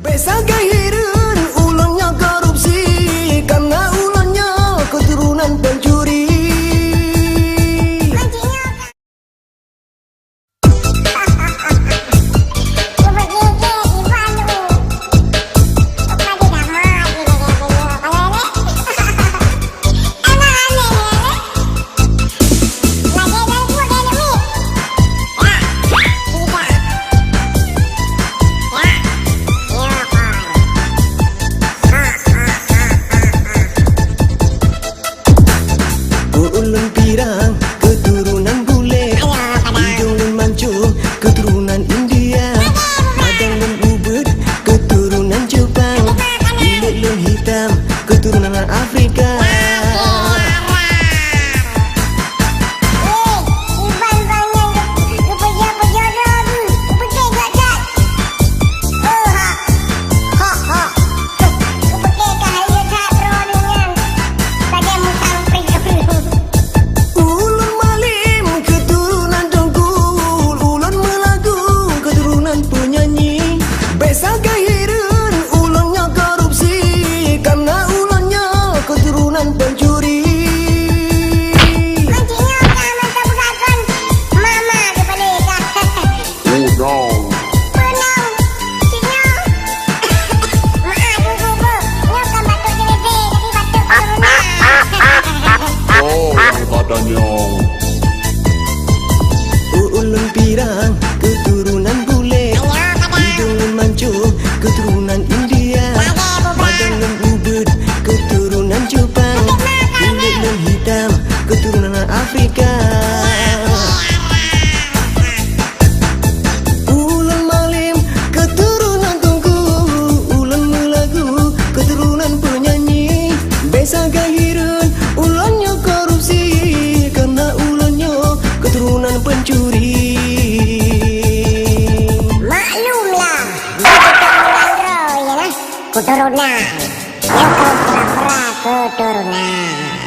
Besar gairun ulangnya korupsi, karena ulangnya keturunan pencuri. Ulun pirang keturunan bule, hidung lun mancung keturunan India, madang lun ubud keturunan Jepang, kulit lun hitam keturunan Afrika. Besar gairun ulangnya korupsi, karena ulangnya keturunan pencuri. Mancingnya kan mantap bukan mama kepada ikan. Udang. Penang, cinyong. Maaf bu, nyokap batuk jelede, jadi batuk keturunan. Oh, yang katanya. Ulun pirang keturunan bule, hidung lun mancung keturunan India, madang lun ubud keturunan Jepang, kulit lun hitam keturunan Afrika. Ulan malim keturunan tungku, ulan melagu keturunan penyanyi. Besar gairun ulannya korupsi, karena ulannya keturunan pencuri. Maklumlah, keturunan, ya nah, keturunan, yang pura-pura keturunan.